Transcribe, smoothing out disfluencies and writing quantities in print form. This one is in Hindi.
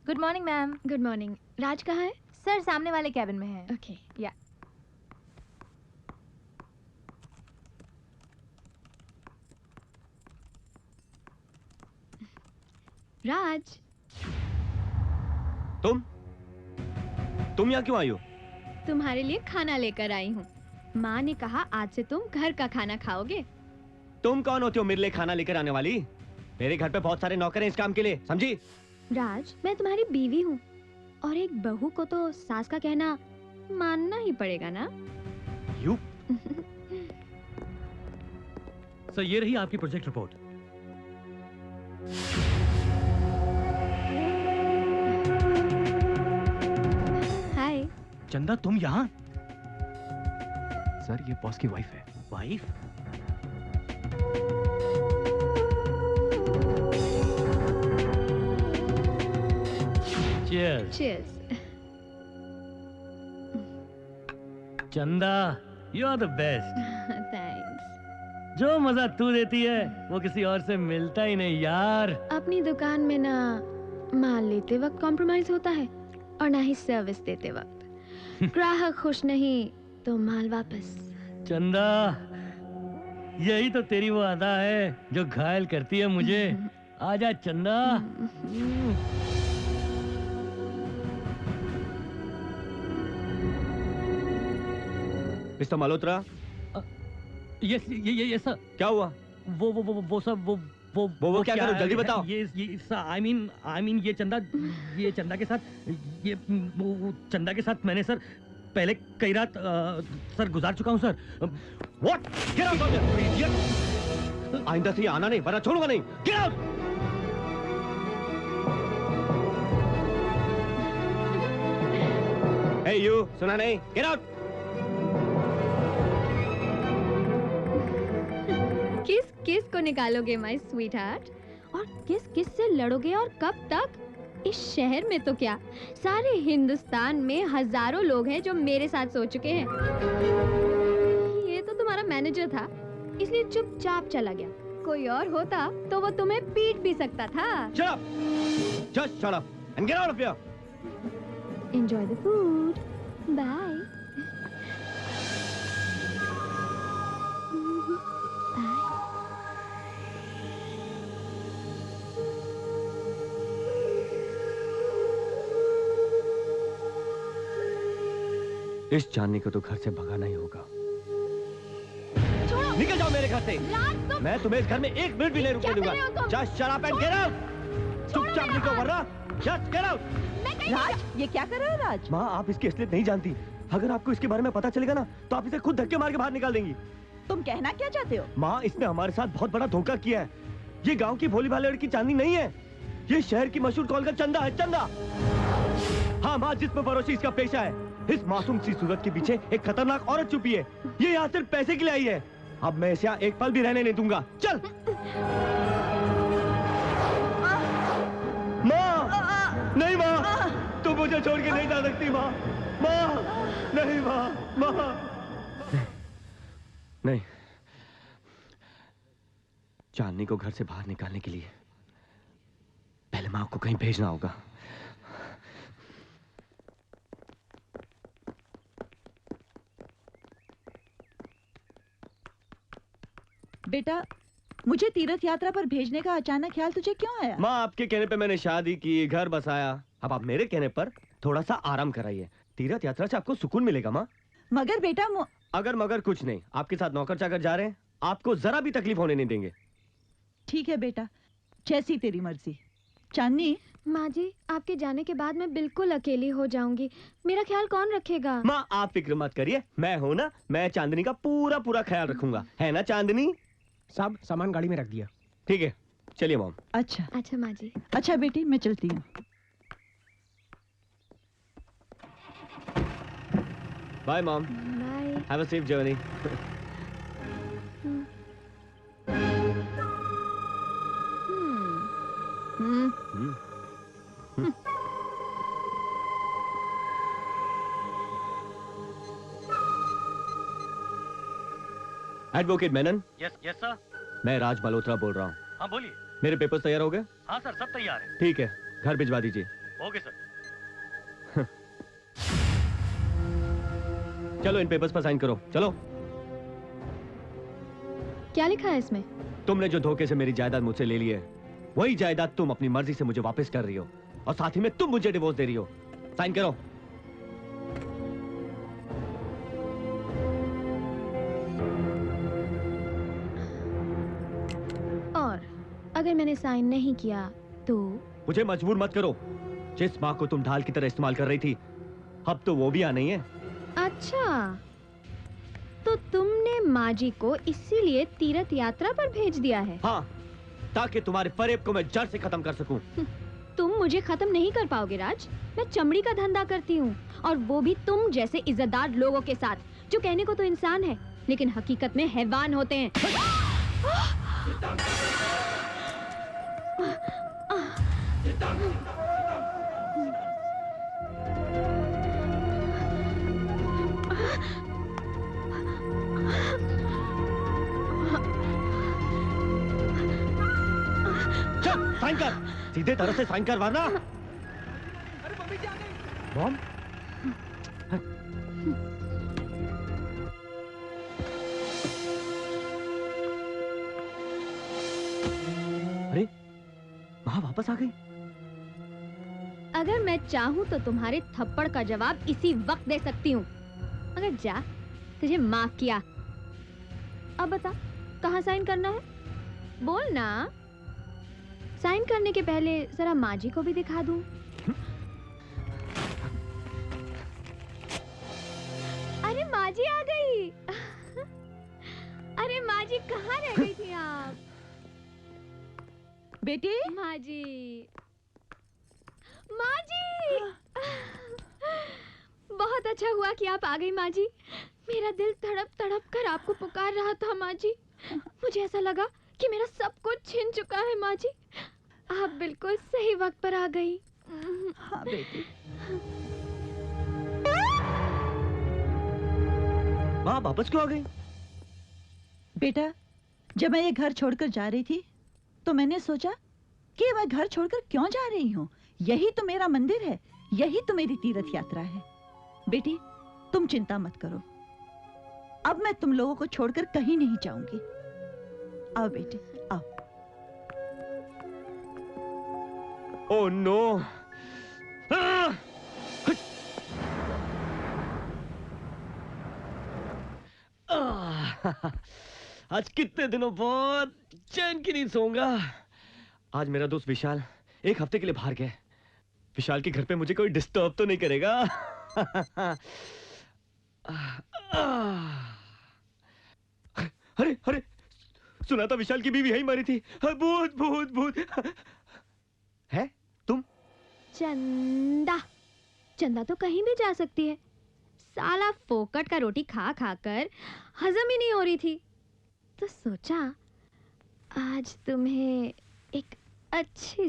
Good morning ma'am. Good morning. Raj कहाँ है? सर सामने वाले कैबिन में है। ओके। या राज, तुम यहाँ क्यों आई हो? तुम्हारे लिए खाना लेकर आई हूँ। माँ ने कहा आज से तुम घर का खाना खाओगे। तुम कौन होते हो मेरे लिए खाना लेकर आने वाली? मेरे घर पे बहुत सारे नौकर हैं इस काम के लिए, समझी? राज, मैं तुम्हारी बीवी हूँ और एक बहू को तो सास का कहना मानना ही पड़ेगा ना। यू सर ये रही आपकी प्रोजेक्ट रिपोर्ट। हाय। चंदा तुम यहाँ? सर ये बॉस की वाइफ है। Wife? Cheers. Cheers. Chanda you are the best. Thanks. जो मजा तू देती है वो किसी और से मिलता ही नहीं यार। अपनी दुकान में ना माल लेते वक्त कॉम्प्रोमाइज होता है और ना ही सर्विस देते वक्त। ग्राहक खुश नहीं तो माल वापस। चंदा यही तो तेरी वो अदा है जो घायल करती है मुझे। आजा चंदा। मिस्टर मल्होत्रा। ये सर। क्या हुआ? वो सब वो क्या करूं? जल्दी बताओ। ये आई मीन ये चंदा के साथ वो चंदा के साथ मैंने सर पहले कई रात सर गुजार चुका हूं sir. What? Get out of here, idiot! आइंदा से ये आना नहीं, वरना छोड़ूंगा नहीं। Get out! Hey you, सुना नहीं? Get out! किस किस को निकालोगे माय स्वीट हार्ट? और किस किस से लड़ोगे और कब तक? इस शहर में तो क्या, सारे हिंदुस्तान में हजारों लोग हैं जो मेरे साथ सो चुके हैं। ये तो तुम्हारा मैनेजर था, इसलिए चुपचाप चला गया। कोई और होता तो वो तुम्हें पीट भी सकता था। Shut up! Just shut up and get out of here! Enjoy the food. Bye. इस चांदनी को तो घर से भगाना ही होगा। निकल जाओ मेरे घर से। मैं तुम्हें इस घर में एक मिनट भी नहीं रुकने दूंगा। Just shut up and get out! चुपचाप निकलो वरना just get out! राज, ये क्या कर रहा है राज? माँ आप इसकी असलियत नहीं जानती। अगर आपको इसके बारे में पता चलेगा ना तो आप इसे खुद धक्के मार के बाहर निकाल देंगी। तुम कहना क्या चाहते हो? माँ इसने हमारे साथ बहुत बड़ा धोखा किया है। ये गांव की भोली भाली लड़की चांदनी नहीं है, ये शहर की मशहूर कॉल का चंदा है। चंदा। हाँ माँ, जिसमें फरोशी इसका पेशा है। इस मासूम सी सूरत के पीछे एक खतरनाक औरत छुपी है। ये यहाँ सिर्फ पैसे के लिए आई है। अब मैं इसे यहाँ एक पल भी रहने नहीं दूंगा। चल। माँ नहीं, माँ तुम मुझे छोड़ के नहीं जा सकती। माँ माँ नहीं, माँ माँ नहीं। चांदनी को घर से बाहर निकालने के लिए पहले माँ को कहीं भेजना होगा। बेटा, मुझे तीर्थ यात्रा पर भेजने का अचानक ख्याल तुझे क्यों आया? माँ आपके कहने पे मैंने शादी की, घर बसाया। अब आप मेरे कहने पर थोड़ा सा आराम कराइए। तीर्थ यात्रा से आपको सुकून मिलेगा माँ। मगर बेटा अगर मगर कुछ नहीं, आपके साथ नौकर चाकर जा रहे हैं, आपको जरा भी तकलीफ होने नहीं देंगे। ठीक है बेटा, जैसी तेरी मर्जी। चांदनी। माँ जी, आपके जाने के बाद मैं बिल्कुल अकेली हो जाऊंगी। मेरा ख्याल कौन रखेगा? माँ आप फिक्र मत करिए, मैं हूँ ना। मैं चांदनी का पूरा पूरा ख्याल रखूंगा, है ना चांदनी? सब सामान गाड़ी में रख दिया। ठीक है, चलिए मॉम। अच्छा अच्छा माँ जी। अच्छा बेटी, मैं चलती हूँ। Bye mom. Bye. Have a safe journey. Advocate Menon. Yes sir. मैं राज मल्होत्रा बोल रहा हूँ। हाँ बोलिए। मेरे पेपर्स तैयार हो गए? हाँ सर, सब तैयार है। ठीक है, घर भिजवा दीजिए। Okay sir. चलो इन पेपर्स पर साइन करो, चलो। क्या लिखा है इसमें? तुमने जो धोखे से मेरी जायदाद मुझसे ले ली है, वही जायदाद तुम अपनी मर्जी से मुझे वापस कर रही हो, और साथ ही में तुम मुझे डिवोर्स दे रही हो। साइन करो। और अगर मैंने साइन नहीं किया तो? मुझे मजबूर मत करो। जिस माँ को तुम ढाल की तरह इस्तेमाल कर रही थी, अब तो वो भी आ नहीं है। अच्छा, तो तुमने माँ जी को इसीलिए तीर्थ यात्रा पर भेज दिया है? हाँ, ताकि तुम्हारे फरेब को मैं जड़ से खत्म कर सकूं। तुम मुझे खत्म नहीं कर पाओगे राज। मैं चमड़ी का धंधा करती हूँ, और वो भी तुम जैसे इज्जतदार लोगों के साथ, जो कहने को तो इंसान है लेकिन हकीकत में हैवान होते हैं। चल साइन कर, सीधे तरह से साइन कर, वरना। अरे मम्मी जी आ गई। मॉम, अरे माँ वापस आ गई। अगर मैं चाहूँ तो तुम्हारे थप्पड़ का जवाब इसी वक्त दे सकती हूँ। अगर जा, तुझे माफ किया। अब बता, कहाँ साइन करना है? बोल ना। साइन करने के पहले जरा माँ जी को भी दिखा दूं। अरे माँ जी आ गई। अरे माँ जी, कहाँ रह गई थी आप? बेटी, माँ जी, माँ जी। बहुत अच्छा हुआ कि आप आ गई माँ जी। मेरा दिल तड़प तड़प कर आपको पुकार रहा था माँ जी। मुझे ऐसा लगा कि मेरा सब कुछ छिन चुका है माँ जी। आप बिल्कुल सही वक्त पर आ गई। हाँ बेटी। माँ वापस क्यों आ गई? बेटा, जब मैं ये घर छोड़कर जा रही थी तो मैंने सोचा कि मैं घर छोड़कर क्यों जा रही हूँ। यही तो मेरा मंदिर है, यही तो मेरी तीर्थ यात्रा है। बेटी, तुम चिंता मत करो, अब मैं तुम लोगों को छोड़कर कहीं नहीं जाऊंगी। आओ बेटी, आओ। Oh no! आज कितने दिनों बाद चैन की नींद सोऊंगा। आज मेरा दोस्त विशाल एक हफ्ते के लिए बाहर गया। विशाल के घर पे मुझे कोई डिस्टर्ब तो नहीं करेगा। अरे अरे, सुना था विशाल की बीवी यही मरी थी। भूत भूत भूत। है तुम? चंदा, चंदा तो कहीं भी जा सकती है। साला फोकट का रोटी खा खा कर हजम ही नहीं हो रही थी, तो सोचा आज तुम्हें एक अच्छी